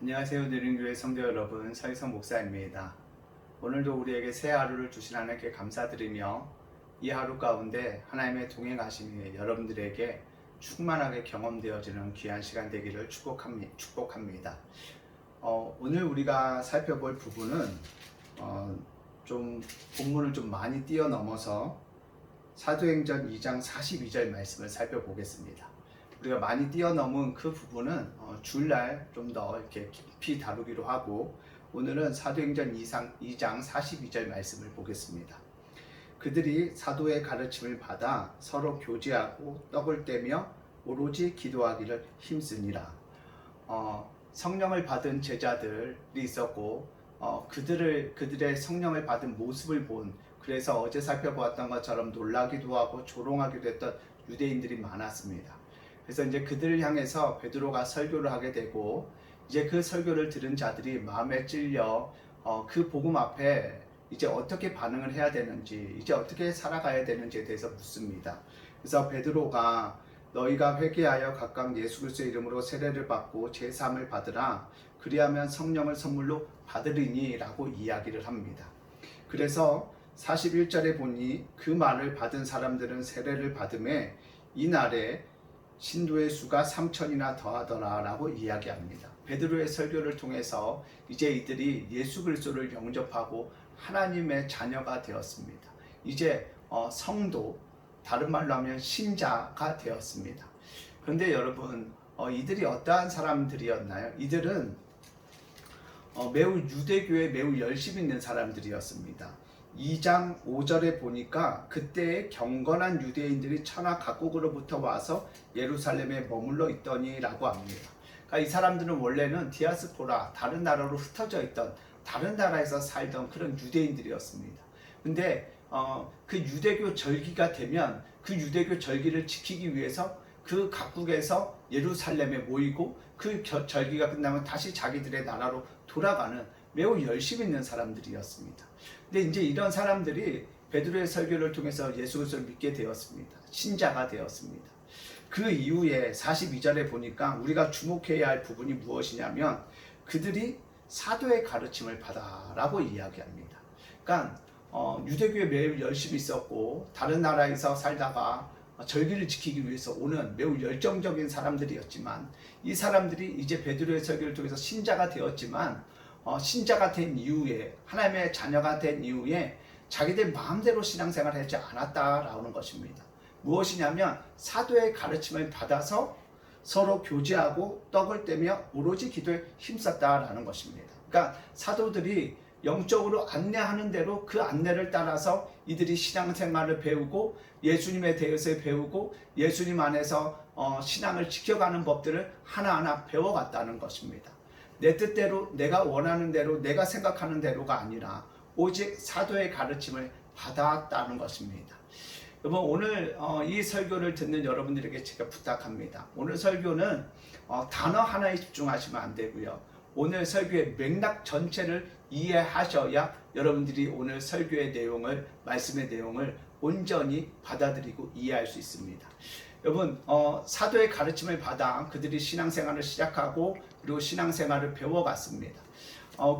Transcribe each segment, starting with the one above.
안녕하세요. 느린교회 성도 여러분, 서희성 목사입니다. 오늘도 우리에게 새 하루를 주신 하나님께 감사드리며 이 하루 가운데 하나님의 동행하심이 여러분들에게 충만하게 경험되어지는 귀한 시간 되기를 축복합니다. 오늘 우리가 살펴볼 부분은 좀 본문을 좀 많이 뛰어넘어서 사도행전 2장 42절 말씀을 살펴보겠습니다. 우리가 많이 뛰어넘은 그 부분은 주일날 좀 더 이렇게 깊이 다루기로 하고, 오늘은 사도행전 2장 42절 말씀을 보겠습니다. 그들이 사도의 가르침을 받아 서로 교제하고 떡을 떼며 오로지 기도하기를 힘쓰니라. 성령을 받은 제자들이 있었고, 그들의 성령을 받은 모습을 그래서 어제 살펴보았던 것처럼 놀라기도 하고 조롱하기도 했던 유대인들이 많았습니다. 그래서 이제 그들을 향해서 베드로가 설교를 하게 되고, 이제 그 설교를 들은 자들이 마음에 찔려 그 복음 앞에 이제 어떻게 반응을 해야 되는지, 이제 어떻게 살아가야 되는지에 대해서 묻습니다. 그래서 베드로가 너희가 회개하여 각각 예수 그리스도의 이름으로 세례를 받고 제3을 받으라, 그리하면 성령을 선물로 받으리니 라고 이야기를 합니다. 그래서 41절에 보니 그 말을 받은 사람들은 세례를 받음에 이날에 신도의 수가 3,000이나 더하더라 라고 이야기합니다. 베드로의 설교를 통해서 이제 이들이 예수 그리스도를 영접하고 하나님의 자녀가 되었습니다. 이제 성도, 다른 말로 하면 신자가 되었습니다. 그런데 여러분, 이들이 어떠한 사람들이었나요? 이들은 매우 유대교에 매우 열심 있는 사람들이었습니다. 2장 5절에 보니까 그때의 경건한 유대인들이 천하 각국으로부터 와서 예루살렘에 머물러 있더니 라고 합니다. 그러니까 이 사람들은 원래는 디아스포라, 다른 나라로 흩어져 있던, 다른 나라에서 살던 그런 유대인들이었습니다. 근데 그 유대교 절기가 되면 그 유대교 절기를 지키기 위해서 그 각국에서 예루살렘에 모이고, 그 절기가 끝나면 다시 자기들의 나라로 돌아가는 매우 열심 있는 사람들이었습니다. 근데 이제 이런 사람들이 베드로의 설교를 통해서 예수 그리스도를 믿게 되었습니다. 신자가 되었습니다. 그 이후에 42절에 보니까 우리가 주목해야 할 부분이 무엇이냐면, 그들이 사도의 가르침을 받아라고 이야기합니다. 그러니까 유대교에 매우 열심히 있었고, 다른 나라에서 살다가 절기를 지키기 위해서 오는 매우 열정적인 사람들이었지만, 이 사람들이 이제 베드로의 설교를 통해서 신자가 되었지만, 신자가 된 이후에, 하나님의 자녀가 된 이후에 자기들 마음대로 신앙생활을 하지 않았다라는 것입니다. 무엇이냐면 사도의 가르침을 받아서 서로 교제하고 떡을 떼며 오로지 기도에 힘썼다라는 것입니다. 그러니까 사도들이 영적으로 안내하는 대로 그 안내를 따라서 이들이 신앙생활을 배우고, 예수님에 대해서 배우고, 예수님 안에서 신앙을 지켜가는 법들을 하나하나 배워갔다는 것입니다. 내 뜻대로, 내가 원하는 대로, 내가 생각하는 대로가 아니라 오직 사도의 가르침을 받았다는 것입니다. 여러분, 오늘 이 설교를 듣는 여러분들에게 제가 부탁합니다. 오늘 설교는 단어 하나에 집중하시면 안 되고요. 오늘 설교의 맥락 전체를 이해하셔야 여러분들이 오늘 설교의 내용을, 말씀의 내용을 온전히 받아들이고 이해할 수 있습니다. 여러분, 사도의 가르침을 받아 그들이 신앙생활을 시작하고, 그리고 신앙생활을 배워갔습니다.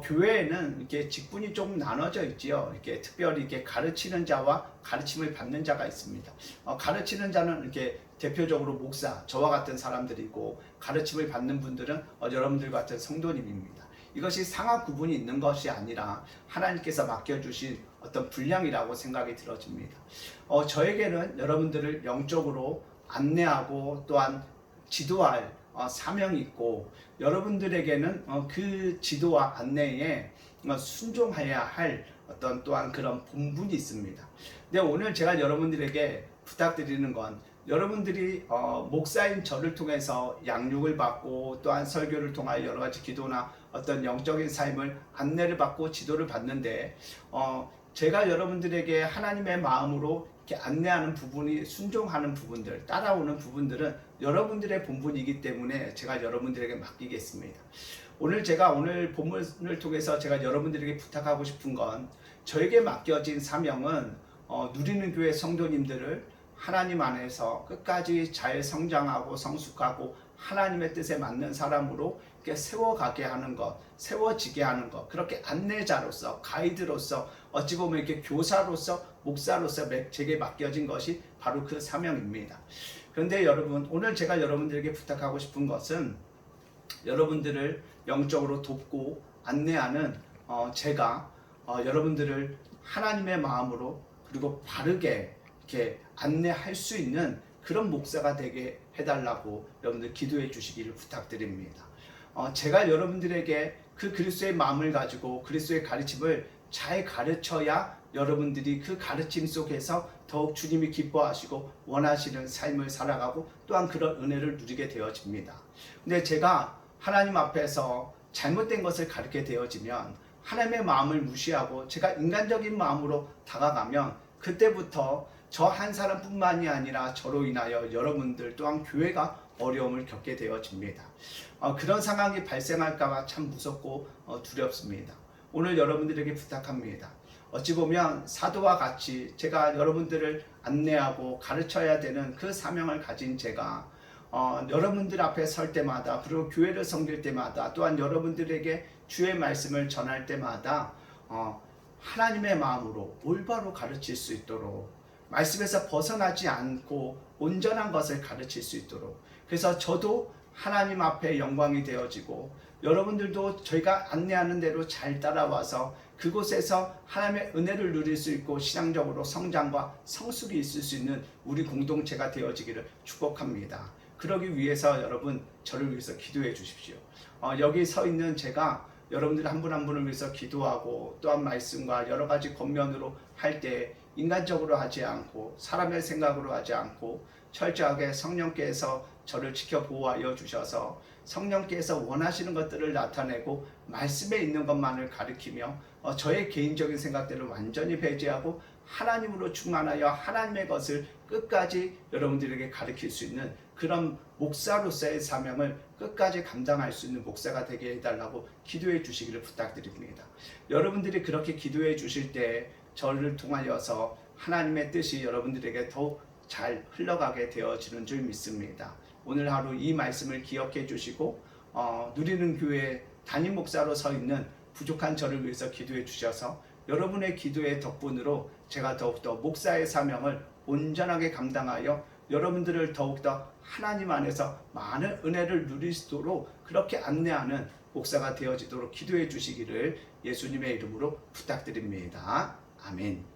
교회에는 이렇게 직분이 좀 나눠져 있지요. 이렇게 특별히 이렇게 가르치는 자와 가르침을 받는 자가 있습니다. 가르치는 자는 이렇게 대표적으로 목사, 저와 같은 사람들이고, 가르침을 받는 분들은 여러분들 같은 성도님입니다. 이것이 상하 구분이 있는 것이 아니라 하나님께서 맡겨주신 어떤 분량이라고 생각이 들어집니다. 저에게는 여러분들을 영적으로 안내하고 또한 지도할 사명이 있고, 여러분들에게는 그 지도와 안내에 순종해야 할 어떤 또한 그런 본분이 있습니다. 근데 오늘 제가 여러분들에게 부탁드리는 건, 여러분들이 목사인 저를 통해서 양육을 받고, 또한 설교를 통하여 여러 가지 기도나 어떤 영적인 삶을 안내를 받고 지도를 받는데, 제가 여러분들에게 하나님의 마음으로 이렇게 안내하는 부분이, 순종하는 부분들, 따라오는 부분들은 여러분들의 본분이기 때문에 제가 여러분들에게 맡기겠습니다. 오늘 본문을 통해서 제가 여러분들에게 부탁하고 싶은 건, 저에게 맡겨진 사명은 누리는 교회 성도님들을 하나님 안에서 끝까지 잘 성장하고 성숙하고 하나님의 뜻에 맞는 사람으로 이렇게 세워가게 하는 것, 세워지게 하는 것, 그렇게 안내자로서, 가이드로서, 어찌 보면 이렇게 교사로서, 목사로서 제게 맡겨진 것이 바로 그 사명입니다. 그런데 여러분, 오늘 제가 여러분들에게 부탁하고 싶은 것은 여러분들을 영적으로 돕고 안내하는 제가 여러분들을 하나님의 마음으로 그리고 바르게 이렇게 안내할 수 있는 그런 목사가 되게 해달라고 여러분들 기도해 주시기를 부탁드립니다. 제가 여러분들에게 그 그리스도의 마음을 가지고 그리스도의 가르침을 잘 가르쳐야 여러분들이 그 가르침 속에서 더욱 주님이 기뻐하시고 원하시는 삶을 살아가고 또한 그런 은혜를 누리게 되어집니다. 근데 제가 하나님 앞에서 잘못된 것을 가르치게 되어지면 하나님의 마음을 무시하고 제가 인간적인 마음으로 다가가면 그때부터 저 한 사람뿐만이 아니라 저로 인하여 여러분들 또한 교회가 어려움을 겪게 되어집니다. 그런 상황이 발생할까 참 무섭고 두렵습니다. 오늘 여러분들에게 부탁합니다. 어찌 보면 사도와 같이 제가 여러분들을 안내하고 가르쳐야 되는 그 사명을 가진 제가 여러분들 앞에 설 때마다 그리고 교회를 섬길 때마다 또한 여러분들에게 주의 말씀을 전할 때마다 하나님의 마음으로 올바로 가르칠 수 있도록 말씀에서 벗어나지 않고 온전한 것을 가르칠 수 있도록 그래서 저도 하나님 앞에 영광이 되어지고 여러분들도 저희가 안내하는 대로 잘 따라와서 그곳에서 하나님의 은혜를 누릴 수 있고 신앙적으로 성장과 성숙이 있을 수 있는 우리 공동체가 되어지기를 축복합니다. 그러기 위해서 여러분 저를 위해서 기도해 주십시오. 여기 서 있는 제가 여러분들 한 분 한 분을 위해서 기도하고 또한 말씀과 여러 가지 겉면으로 할 때 인간적으로 하지 않고 사람의 생각으로 하지 않고 철저하게 성령께서 저를 지켜 보호하여 주셔서 성령께서 원하시는 것들을 나타내고 말씀에 있는 것만을 가리키며 저의 개인적인 생각들을 완전히 배제하고 하나님으로 충만하여 하나님의 것을 끝까지 여러분들에게 가르칠 수 있는 그런 목사로서의 사명을 끝까지 감당할 수 있는 목사가 되게 해달라고 기도해 주시기를 부탁드립니다. 여러분들이 그렇게 기도해 주실 때 저를 통하여서 하나님의 뜻이 여러분들에게 더욱 잘 흘러가게 되어지는 줄 믿습니다. 오늘 하루 이 말씀을 기억해 주시고 누리는 교회 담임 목사로 서 있는 부족한 저를 위해서 기도해 주셔서 여러분의 기도의 덕분으로 제가 더욱더 목사의 사명을 온전하게 감당하여 여러분들을 더욱더 하나님 안에서 많은 은혜를 누리도록 그렇게 안내하는 목사가 되어지도록 기도해 주시기를 예수님의 이름으로 부탁드립니다. 아멘.